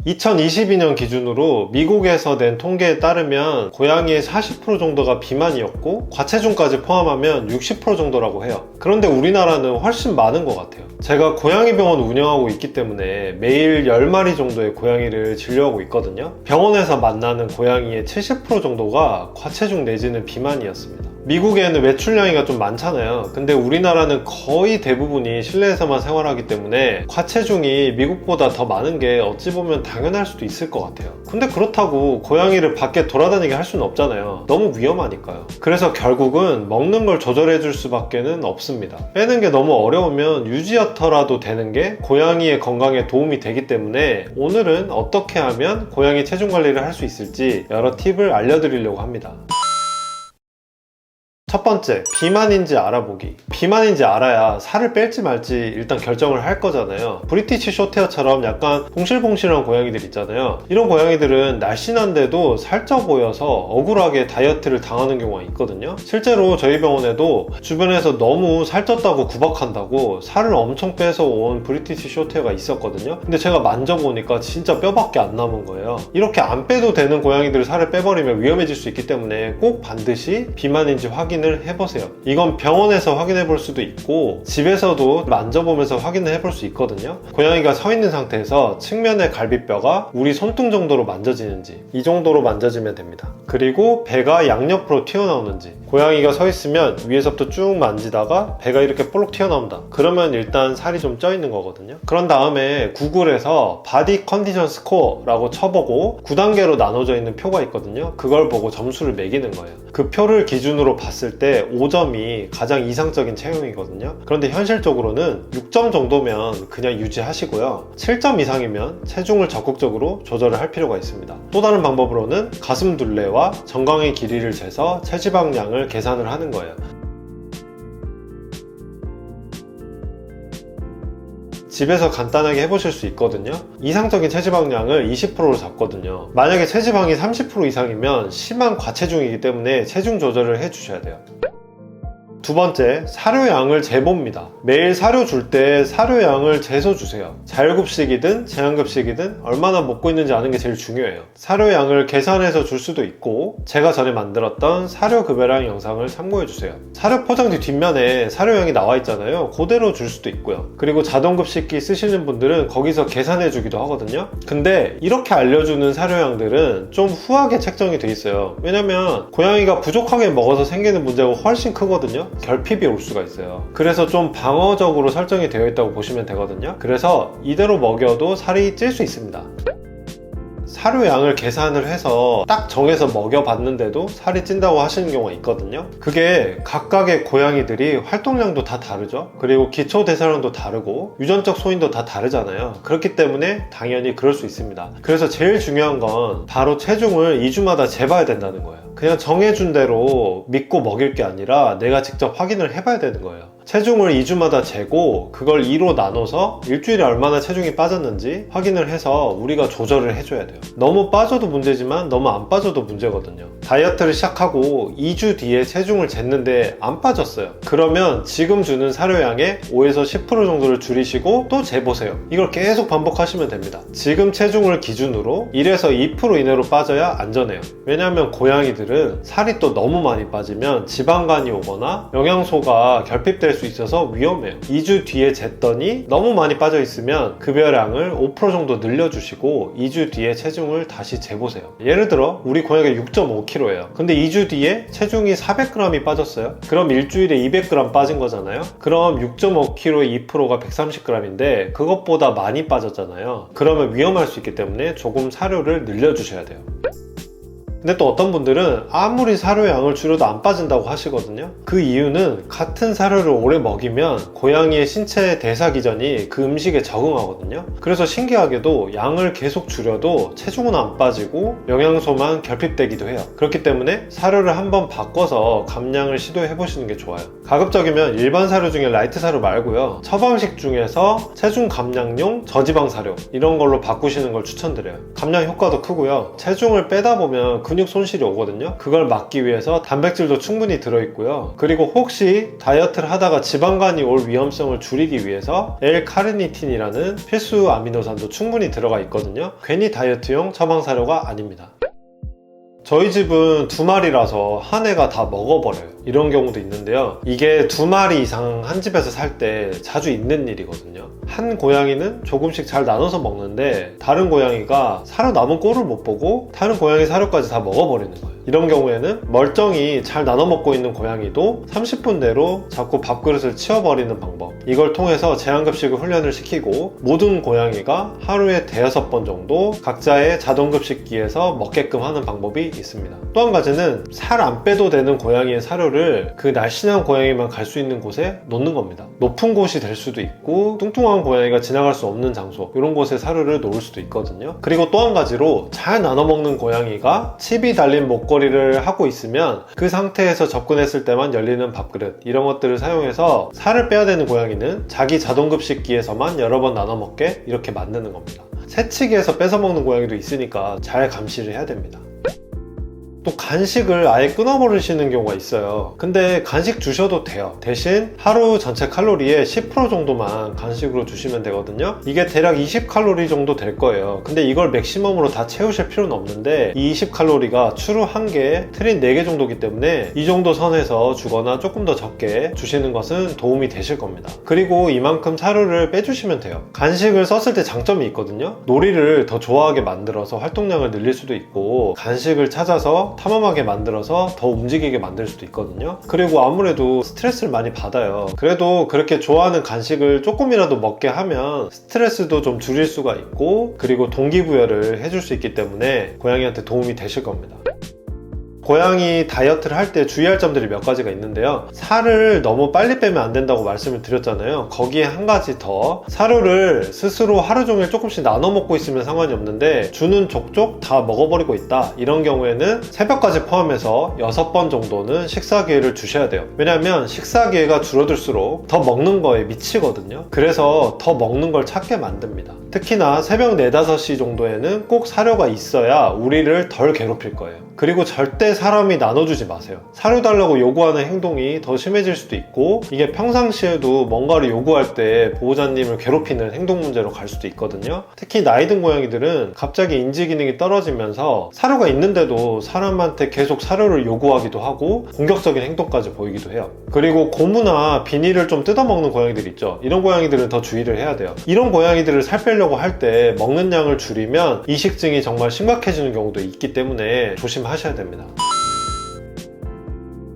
2022년 기준으로 미국에서 낸 통계에 따르면 고양이의 40% 정도가 비만이었고 과체중까지 포함하면 60% 정도라고 해요. 그런데 우리나라는 훨씬 많은 것 같아요. 제가 고양이 병원 운영하고 있기 때문에 매일 10마리 정도의 고양이를 진료하고 있거든요. 병원에서 만나는 고양이의 70% 정도가 과체중 내지는 비만이었습니다. 미국에는 외출량이가 좀 많잖아요. 근데 우리나라는 거의 대부분이 실내에서만 생활하기 때문에 과체중이 미국보다 더 많은 게 어찌 보면 당연할 수도 있을 것 같아요. 근데 그렇다고 고양이를 밖에 돌아다니게 할 수는 없잖아요. 너무 위험하니까요. 그래서 결국은 먹는 걸 조절해 줄 수밖에는 없습니다. 빼는 게 너무 어려우면 유지어터라도 되는 게 고양이의 건강에 도움이 되기 때문에 오늘은 어떻게 하면 고양이 체중 관리를 할 수 있을지 여러 팁을 알려드리려고 합니다. 첫 번째, 비만인지 알아보기. 비만인지 알아야 살을 뺄지 말지 일단 결정을 할 거잖아요. 브리티시 숏헤어처럼 약간 봉실봉실한 고양이들 있잖아요. 이런 고양이들은 날씬한데도 살쪄 보여서 억울하게 다이어트를 당하는 경우가 있거든요. 실제로 저희 병원에도 주변에서 너무 살쪘다고 구박한다고 살을 엄청 빼서 온 브리티시 숏헤어가 있었거든요. 근데 제가 만져보니까 진짜 뼈밖에 안 남은 거예요. 이렇게 안 빼도 되는 고양이들을 살을 빼버리면 위험해질 수 있기 때문에 꼭 반드시 비만인지 확인을 해보세요. 이건 병원에서 확인해 볼 수도 있고 집에서도 만져보면서 확인을 해볼 수 있거든요. 고양이가 서 있는 상태에서 측면의 갈비뼈가 우리 손등 정도로 만져지는지, 이 정도로 만져지면 됩니다. 그리고 배가 양옆으로 튀어나오는지, 고양이가 서 있으면 위에서부터 쭉 만지다가 배가 이렇게 볼록 튀어나온다. 그러면 일단 살이 좀 쪄 있는 거거든요. 그런 다음에 구글에서 바디 컨디션 스코어라고 쳐보고 9단계로 나눠져 있는 표가 있거든요. 그걸 보고 점수를 매기는 거예요. 그 표를 기준으로 봤을 때 5점이 가장 이상적인 체형이거든요. 그런데 현실적으로는 6점 정도면 그냥 유지하시고요. 7점 이상이면 체중을 적극적으로 조절을 할 필요가 있습니다. 또 다른 방법으로는 가슴 둘레와 정강의 길이를 재서 체지방량을 계산을 하는 거예요. 집에서 간단하게 해보실 수 있거든요. 이상적인 체지방량을 20%로 잡거든요. 만약에 체지방이 30% 이상이면 심한 과체중이기 때문에 체중 조절을 해주셔야 돼요. 두 번째, 사료양을 재봅니다. 매일 사료 줄 때 사료양을 재서 주세요. 자율급식이든 제한급식이든 얼마나 먹고 있는지 아는 게 제일 중요해요. 사료양을 계산해서 줄 수도 있고 제가 전에 만들었던 사료급여량 영상을 참고해주세요. 사료 포장지 뒷면에 사료양이 나와 있잖아요. 그대로 줄 수도 있고요. 그리고 자동급식기 쓰시는 분들은 거기서 계산해주기도 하거든요. 근데 이렇게 알려주는 사료양들은 좀 후하게 책정이 돼 있어요. 왜냐면 고양이가 부족하게 먹어서 생기는 문제가 훨씬 크거든요. 결핍이 올 수가 있어요. 그래서 좀 방어적으로 설정이 되어 있다고 보시면 되거든요. 그래서 이대로 먹여도 살이 찔 수 있습니다. 사료양을 계산을 해서 딱 정해서 먹여봤는데도 살이 찐다고 하시는 경우가 있거든요. 그게 각각의 고양이들이 활동량도 다 다르죠. 그리고 기초대사량도 다르고 유전적 소인도 다 다르잖아요. 그렇기 때문에 당연히 그럴 수 있습니다. 그래서 제일 중요한 건 바로 체중을 2주마다 재봐야 된다는 거예요. 그냥 정해준 대로 믿고 먹일 게 아니라 내가 직접 확인을 해봐야 되는 거예요. 체중을 2주마다 재고 그걸 2로 나눠서 일주일에 얼마나 체중이 빠졌는지 확인을 해서 우리가 조절을 해줘야 돼요. 너무 빠져도 문제지만 너무 안 빠져도 문제거든요. 다이어트를 시작하고 2주 뒤에 체중을 쟀는데 안 빠졌어요. 그러면 지금 주는 사료양의 5에서 10% 정도를 줄이시고 또 재보세요. 이걸 계속 반복하시면 됩니다. 지금 체중을 기준으로 1에서 2% 이내로 빠져야 안전해요. 왜냐하면 고양이들은 살이 또 너무 많이 빠지면 지방간이 오거나 영양소가 결핍될 수 있어서 위험해요. 2주 뒤에 쟀더니 너무 많이 빠져 있으면 급여량을 5% 정도 늘려주시고 2주 뒤에 체중을 다시 재보세요. 예를 들어 우리 고양이가 6.5kg예요. 근데 2주 뒤에 체중이 400g이 빠졌어요. 그럼 일주일에 200g 빠진 거잖아요. 그럼 6.5kg의 2%가 130g인데 그것보다 많이 빠졌잖아요. 그러면 위험할 수 있기 때문에 조금 사료를 늘려주셔야 돼요. 근데 또 어떤 분들은 아무리 사료양을 줄여도 안 빠진다고 하시거든요. 그 이유는 같은 사료를 오래 먹이면 고양이의 신체 대사 기전이 그 음식에 적응하거든요. 그래서 신기하게도 양을 계속 줄여도 체중은 안 빠지고 영양소만 결핍되기도 해요. 그렇기 때문에 사료를 한번 바꿔서 감량을 시도해 보시는 게 좋아요. 가급적이면 일반 사료 중에 라이트 사료 말고요, 처방식 중에서 체중 감량용 저지방 사료 이런 걸로 바꾸시는 걸 추천드려요. 감량 효과도 크고요. 체중을 빼다 보면 근육 손실이 오거든요. 그걸 막기 위해서 단백질도 충분히 들어있고요. 그리고 혹시 다이어트를 하다가 지방간이 올 위험성을 줄이기 위해서 L-카르니틴이라는 필수 아미노산도 충분히 들어가 있거든요. 괜히 다이어트용 처방사료가 아닙니다. 저희 집은 2마리라서 한 해가 다 먹어버려요. 이런 경우도 있는데요. 이게 2마리 이상 한 집에서 살 때 자주 있는 일이거든요. 한 고양이는 조금씩 잘 나눠서 먹는데 다른 고양이가 사료 남은 꼴을 못 보고 다른 고양이 사료까지 다 먹어버리는 거예요. 이런 경우에는 멀쩡히 잘 나눠 먹고 있는 고양이도 30분 내로 자꾸 밥그릇을 치워버리는 방법, 이걸 통해서 제한급식을 훈련을 시키고 모든 고양이가 하루에 5-6번 정도 각자의 자동급식기에서 먹게끔 하는 방법이 있습니다. 또 한 가지는 살 안 빼도 되는 고양이의 사료를 그 날씬한 고양이만 갈 수 있는 곳에 놓는 겁니다. 높은 곳이 될 수도 있고 뚱뚱한 고양이가 지나갈 수 없는 장소, 이런 곳에 사료를 놓을 수도 있거든요. 그리고 또 한 가지로 잘 나눠 먹는 고양이가 칩이 달린 목걸이를 하고 있으면 그 상태에서 접근했을 때만 열리는 밥그릇, 이런 것들을 사용해서 살을 빼야 되는 고양이는 자기 자동급식기에서만 여러 번 나눠 먹게 이렇게 만드는 겁니다. 새치기에서 뺏어 먹는 고양이도 있으니까 잘 감시를 해야 됩니다. 또 간식을 아예 끊어버리시는 경우가 있어요. 근데 간식 주셔도 돼요. 대신 하루 전체 칼로리의 10% 정도만 간식으로 주시면 되거든요. 이게 대략 20칼로리 정도 될 거예요. 근데 이걸 맥시멈으로 다 채우실 필요는 없는데 이 20칼로리가 추루 1개, 트린 4개 정도이기 때문에 이 정도 선에서 주거나 조금 더 적게 주시는 것은 도움이 되실 겁니다. 그리고 이만큼 사료를 빼주시면 돼요. 간식을 썼을 때 장점이 있거든요. 놀이를 더 좋아하게 만들어서 활동량을 늘릴 수도 있고, 간식을 찾아서 탐험하게 만들어서 더 움직이게 만들 수도 있거든요. 그리고 아무래도 스트레스를 많이 받아요. 그래도 그렇게 좋아하는 간식을 조금이라도 먹게 하면 스트레스도 좀 줄일 수가 있고, 그리고 동기부여를 해줄 수 있기 때문에 고양이한테 도움이 되실 겁니다. 고양이 다이어트를 할 때 주의할 점들이 몇 가지가 있는데요. 살을 너무 빨리 빼면 안 된다고 말씀을 드렸잖아요. 거기에 한 가지 더, 사료를 스스로 하루 종일 조금씩 나눠 먹고 있으면 상관이 없는데 주는 족족 다 먹어버리고 있다, 이런 경우에는 새벽까지 포함해서 6번 정도는 식사 기회를 주셔야 돼요. 왜냐하면 식사 기회가 줄어들수록 더 먹는 거에 미치거든요. 그래서 더 먹는 걸 찾게 만듭니다. 특히나 새벽 4-5시 정도에는 꼭 사료가 있어야 우리를 덜 괴롭힐 거예요. 그리고 절대 사람이 나눠주지 마세요. 사료 달라고 요구하는 행동이 더 심해질 수도 있고, 이게 평상시에도 뭔가를 요구할 때 보호자님을 괴롭히는 행동 문제로 갈 수도 있거든요. 특히 나이 든 고양이들은 갑자기 인지 기능이 떨어지면서 사료가 있는데도 사람한테 계속 사료를 요구하기도 하고 공격적인 행동까지 보이기도 해요. 그리고 고무나 비닐을 좀 뜯어먹는 고양이들 있죠. 이런 고양이들은 더 주의를 해야 돼요. 이런 고양이들을 살 빼려고 할 때 먹는 양을 줄이면 이식증이 정말 심각해지는 경우도 있기 때문에 조심하셔야 됩니다.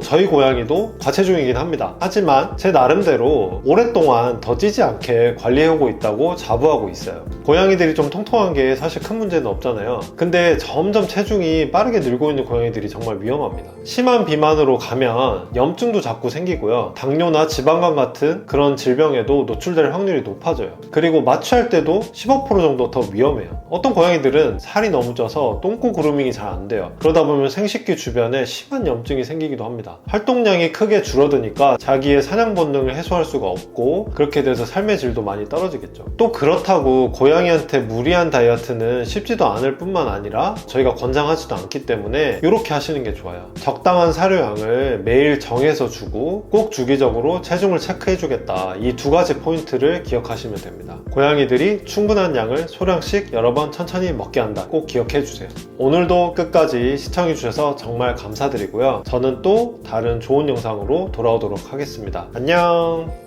저희 고양이도 과체중이긴 합니다. 하지만 제 나름대로 오랫동안 더 찌지 않게 관리하고 있다고 자부하고 있어요. 고양이들이 좀 통통한 게 사실 큰 문제는 없잖아요. 근데 점점 체중이 빠르게 늘고 있는 고양이들이 정말 위험합니다. 심한 비만으로 가면 염증도 자꾸 생기고요. 당뇨나 지방간 같은 그런 질병에도 노출될 확률이 높아져요. 그리고 마취할 때도 15% 정도 더 위험해요. 어떤 고양이들은 살이 너무 쪄서 똥꼬 그루밍이 잘 안 돼요. 그러다 보면 생식기 주변에 심한 염증이 생기기도 합니다. 활동량이 크게 줄어드니까 자기의 사냥 본능을 해소할 수가 없고, 그렇게 돼서 삶의 질도 많이 떨어지겠죠. 또 그렇다고 고양이한테 무리한 다이어트는 쉽지도 않을 뿐만 아니라 저희가 권장하지도 않기 때문에 이렇게 하시는 게 좋아요. 적당한 사료양을 매일 정해서 주고 꼭 주기적으로 체중을 체크해 주겠다, 이 2가지 포인트를 기억하시면 됩니다. 고양이들이 충분한 양을 소량씩 여러 번 천천히 먹게 한다, 꼭 기억해 주세요. 오늘도 끝까지 시청해 주셔서 정말 감사드리고요. 저는 또 다른 좋은 영상으로 돌아오도록 하겠습니다. 안녕.